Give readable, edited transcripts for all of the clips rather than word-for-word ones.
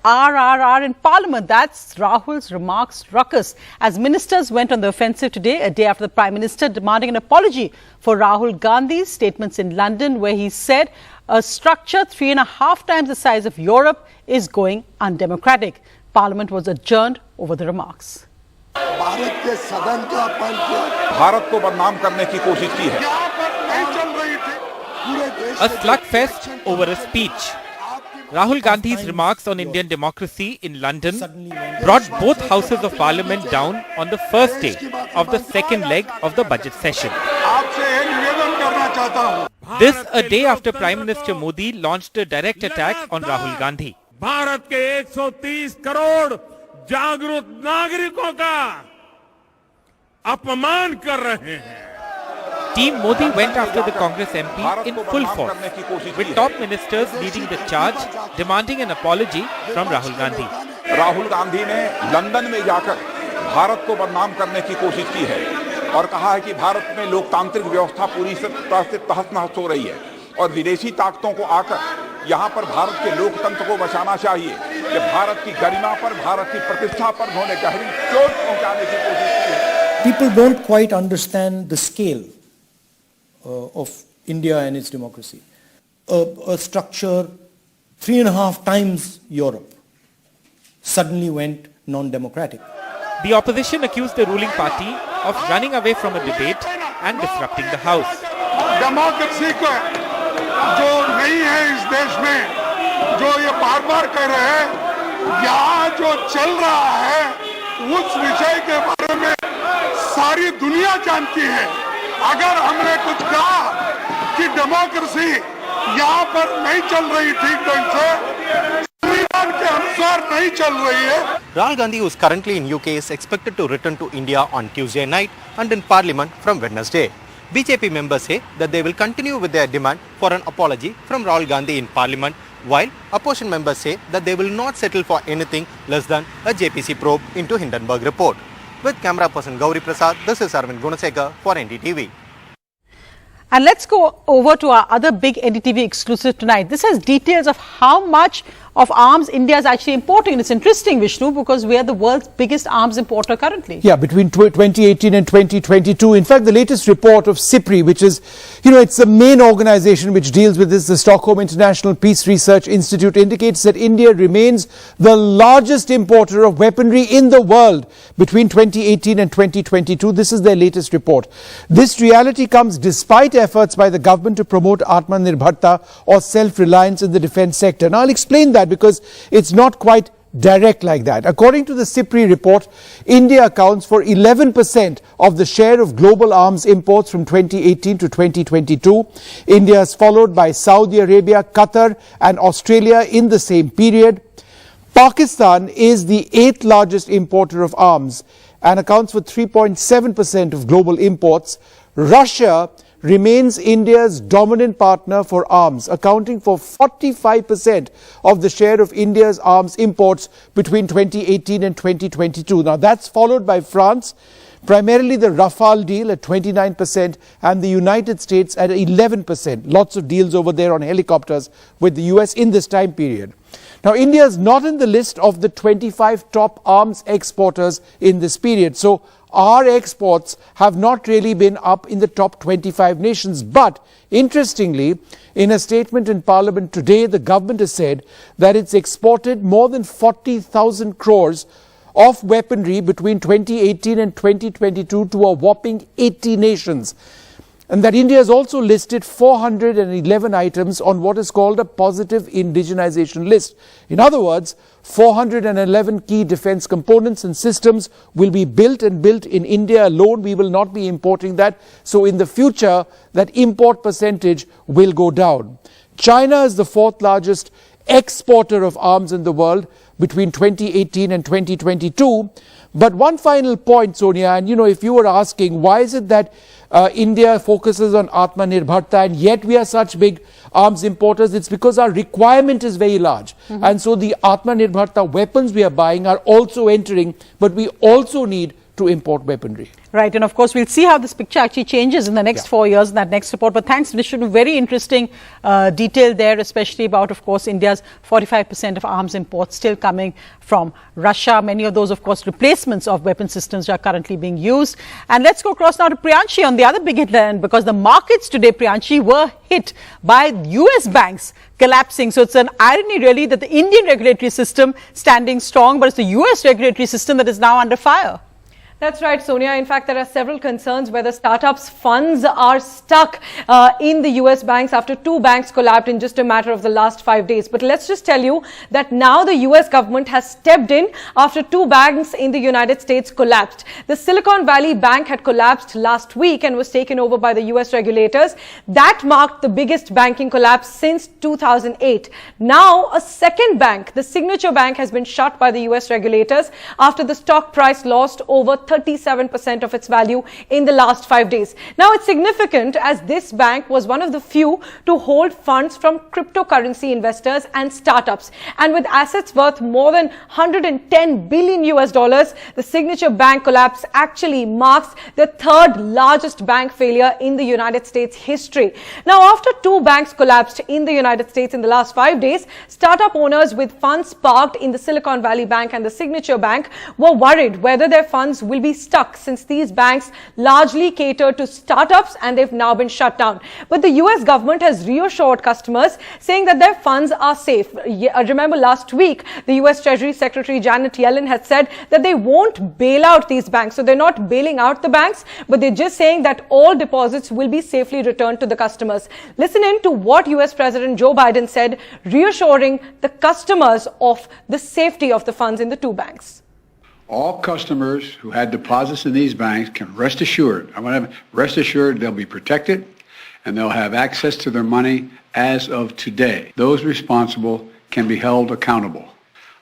RRR in Parliament. That's Rahul's remarks ruckus as ministers went on the offensive today, a day after the Prime Minister demanding an apology for Rahul Gandhi's statements in London, where he said a structure 3.5 times the size of Europe is going undemocratic. Parliament was adjourned over the remarks. Bharat को बदनाम करने की कोशिश की है. A slugfest over a speech. Rahul Gandhi's remarks on Indian democracy in London brought both houses of parliament down on the first day of the second leg of the budget session. This a day after Prime Minister Modi launched a direct attack on Rahul Gandhi. Bharat के 130 करोड़ जागरूक नागरिकों का अपमान कर रहे हैं. Team Modi went after the Congress MP in full force, with top ministers leading the charge, demanding an apology from Rahul Gandhi. Rahul Gandhi ने London में जाकर भारत को बदनाम करने की कोशिश की है और कहा है कि भारत में लोकतांत्रिक व्यवस्था पूरी तरह से तहस-नहस हो रही है और विदेशी ताकतों को आकर यहाँ पर भारत के लोकतंत्र को बचाना चाहिए कि भारत की गरिमा पर, भारत की प्रतिष्ठा पर उन्होंने गहरी चोट पहुंचाने की कोशिश की है. People don't quite understand the scale of India and its democracy. A structure 3.5 times Europe suddenly went non-democratic. The opposition accused the ruling party of running away from a debate and disrupting the house. Democracy को जो नहीं है इस देश में, जो ये बार-बार कह रहे हैं, यहाँ जो चल रहा है उस विषय के बारे में सारी दुनिया जानती है. अगर हमने कुछ कहा कि डेमोक्रेसी यहाँ पर नहीं चल रही ठीक ढंग से, संविधान के अनुसार नहीं चल रही है. Rahul Gandhi, who is currently in UK, is expected to return to India on Tuesday night and in Parliament from Wednesday. BJP members say that they will continue with their demand for an apology from Rahul Gandhi in Parliament, while opposition members say that they will not settle for anything less than a JPC probe into Hindenburg report. With camera person Gauri Prasad, this is Arvind Gunasekar for NDTV. And let's go over to our other big NDTV exclusive tonight. This has details of how much of arms India is actually importing. And it's interesting, Vishnu, because we are the world's biggest arms importer currently. Yeah, between 2018 and 2022. In fact, the latest report of SIPRI, which is, it's the main organization which deals with this, the Stockholm International Peace Research Institute, indicates that India remains the largest importer of weaponry in the world between 2018 and 2022. This is their latest report. This reality comes despite efforts by the government to promote Atmanirbharta or self-reliance in the defense sector. Now, I'll explain that because it's not quite direct like that. According to the SIPRI report, India accounts for 11% of the share of global arms imports from 2018 to 2022. India is followed by Saudi Arabia, Qatar and Australia in the same period. Pakistan is the 8th largest importer of arms and accounts for 3.7% of global imports. Russia remains India's dominant partner for arms, accounting for 45% of the share of India's arms imports between 2018 and 2022. Now, that's followed by France, primarily the Rafale deal at 29%, and the United States at 11%. Lots of deals over there on helicopters with the US in this time period. Now, India is not in the list of the 25 top arms exporters in this period. So, our exports have not really been up in the top 25 nations. But, interestingly, in a statement in Parliament today, the government has said that it's exported more than 40,000 crores of weaponry between 2018 and 2022 to a whopping 80 nations. And that India has also listed 411 items on what is called a positive indigenization list. In other words, 411 key defense components and systems will be built in India alone. We will not be importing that. So in the future, that import percentage will go down. China is the 4th largest exporter of arms in the world between 2018 and 2022. But one final point, Sonia, and if you were asking, why is it that India focuses on Atmanirbharta and yet we are such big arms importers? It's because our requirement is very large. And so the Atmanirbharta weapons we are buying are also entering, but we also need to import weaponry. Right, and of course we'll see how this picture actually changes in the next 4 years in that next report. But thanks, Vishnu, very interesting detail there, especially about, of course, India's 45% of arms imports still coming from Russia. Many of those, of course, replacements of weapon systems are currently being used. And let's go across now to Priyanshi on the other big headline, because the markets today, Priyanshi, were hit by US banks collapsing. So it's an irony really that the Indian regulatory system standing strong, but it's the US regulatory system that is now under fire. That's right, Sonia. In fact, there are several concerns whether startups' funds are stuck in the US banks after 2 banks collapsed in just a matter of the last 5 days. But let's just tell you that now the US government has stepped in after 2 banks in the United States collapsed. The Silicon Valley Bank had collapsed last week and was taken over by the US regulators. That marked the biggest banking collapse since 2008. Now, a second bank, the Signature Bank, has been shut by the US regulators after the stock price lost over 37% of its value in the last 5 days. Now, it's significant as this bank was one of the few to hold funds from cryptocurrency investors and startups. And with assets worth more than $110 billion US, the Signature Bank collapse actually marks the 3rd largest bank failure in the United States history. Now, after 2 banks collapsed in the United States in the last 5 days, startup owners with funds parked in the Silicon Valley Bank and the Signature Bank were worried whether their funds will be stuck, since these banks largely cater to startups and they've now been shut down. But the US government has reassured customers, saying that their funds are safe. Remember last week, the US Treasury Secretary Janet Yellen had said that they won't bail out these banks. So they're not bailing out the banks, but they're just saying that all deposits will be safely returned to the customers. Listen in to what US President Joe Biden said, reassuring the customers of the safety of the funds in the 2 banks. All customers who had deposits in these banks can rest assured, they'll be protected and they'll have access to their money as of today. Those responsible can be held accountable.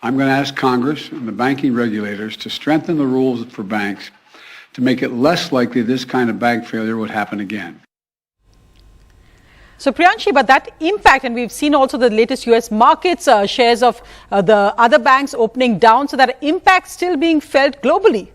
I'm going to ask Congress and the banking regulators to strengthen the rules for banks to make it less likely this kind of bank failure would happen again. So Priyanshi, but that impact, and we've seen also the latest US markets, shares of the other banks opening down, so that impact still being felt globally.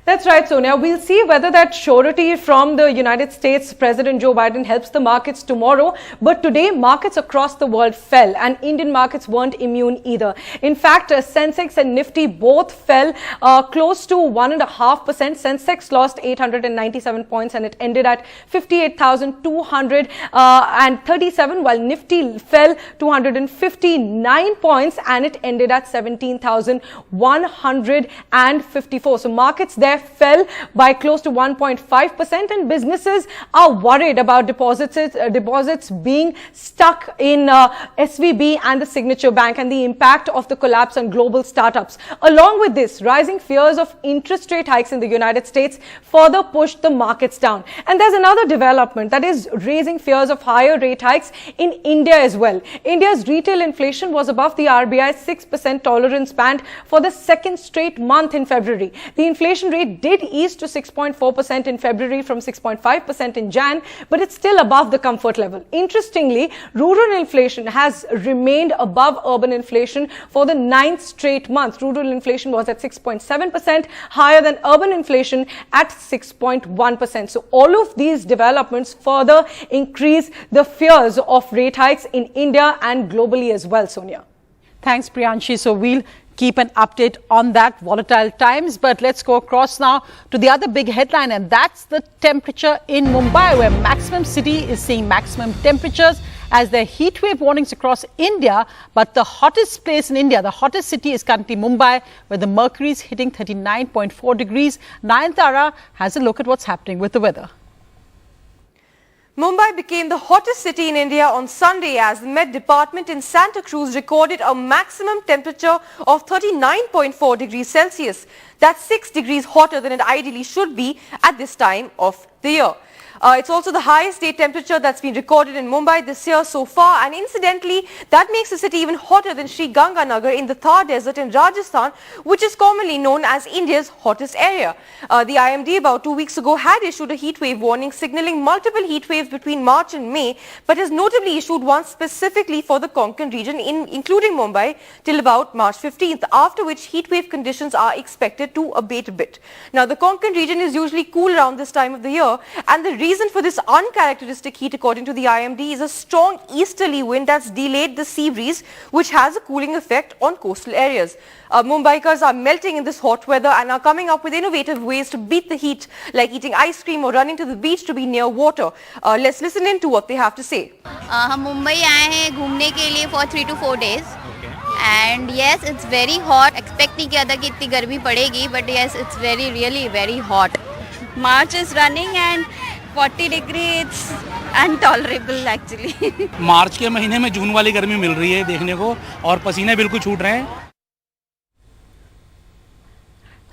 That's right, Sonia. We'll see whether that surety from the United States President Joe Biden helps the markets tomorrow. But today, markets across the world fell and Indian markets weren't immune either. In fact, Sensex and Nifty both fell close to 1.5%. Sensex lost 897 points and it ended at 58,237, while Nifty fell 259 points and it ended at 17,154. So markets there fell by close to 1.5%, and businesses are worried about deposits being stuck in SVB and the Signature Bank and the impact of the collapse on global startups. Along with this, rising fears of interest rate hikes in the United States further pushed the markets down. And there's another development that is raising fears of higher rate hikes in India as well. India's retail inflation was above the RBI's 6% tolerance band for the 2nd straight month in February. The inflation rate did ease to 6.4% in February from 6.5% in Jan, but it's still above the comfort level. Interestingly, rural inflation has remained above urban inflation for the 9th straight month. Rural inflation was at 6.7%, higher than urban inflation at 6.1%. So all of these developments further increase the fears of rate hikes in India and globally as well, Sonia. Thanks, Priyanshi. So we'll keep an update on that, volatile times. But let's go across now to the other big headline, and that's the temperature in Mumbai, where maximum city is seeing maximum temperatures as there are heat wave warnings across India. But the hottest place in India, the hottest city, is currently Mumbai, where the mercury is hitting 39.4 degrees. Nayanthara has a look at what's happening with the weather. Mumbai became the hottest city in India on Sunday as the Met Department in Santa Cruz recorded a maximum temperature of 39.4 degrees Celsius. That's 6 degrees hotter than it ideally should be at this time of the year. It's also the highest day temperature that's been recorded in Mumbai this year so far, and incidentally, that makes the city even hotter than Sri Ganganagar in the Thar Desert in Rajasthan, which is commonly known as India's hottest area. The IMD about 2 weeks ago had issued a heat wave warning signaling multiple heat waves between March and May, but has notably issued one specifically for the Konkan region, including Mumbai, till about March 15th, after which heat wave conditions are expected to abate a bit. Now, the Konkan region is usually cool around this time of the year, and the reason for this uncharacteristic heat, according to the IMD, is a strong easterly wind that's delayed the sea breeze, which has a cooling effect on coastal areas. Mumbaikars are melting in this hot weather and are coming up with innovative ways to beat the heat, like eating ice cream or running to the beach to be near water. Let's listen in to what they have to say. हम मुंबई आए हैं घूमने के लिए for 3 to 4 days. And yes, it's very hot. Expect नहीं किया था कि इतनी गर्मी पड़ेगी, but yes, it's really very hot. March is running and 40 degrees, it's intolerable actually. मार्च के महीने में जून वाली गर्मी मिल रही है देखने को, और पसीने बिल्कुल छूट रहे हैं.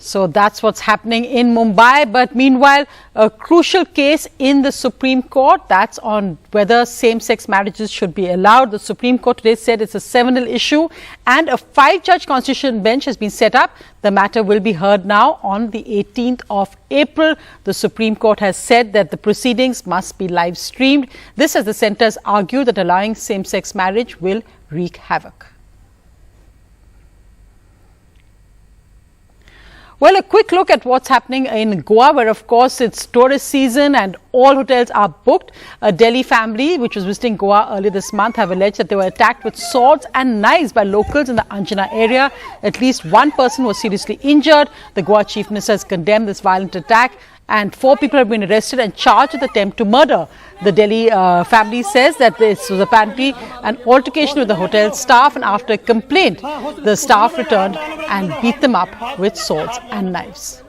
So that's what's happening in Mumbai. But meanwhile, a crucial case in the Supreme Court, that's on whether same-sex marriages should be allowed. The Supreme Court today said it's a seminal issue, and a 5-judge constitution bench has been set up. The matter will be heard now on the 18th of April. The Supreme Court has said that the proceedings must be live streamed. This as the centres argue that allowing same-sex marriage will wreak havoc. Well, a quick look at what's happening in Goa, where of course it's tourist season and all hotels are booked. A Delhi family which was visiting Goa earlier this month have alleged that they were attacked with swords and knives by locals in the Anjana area. At least one person was seriously injured. The Goa Chief Minister has condemned this violent attack, and 4 people have been arrested and charged with attempt to murder. The Delhi family says that this was apparently an altercation with the hotel staff, and after a complaint, the staff returned and beat them up with swords and knives.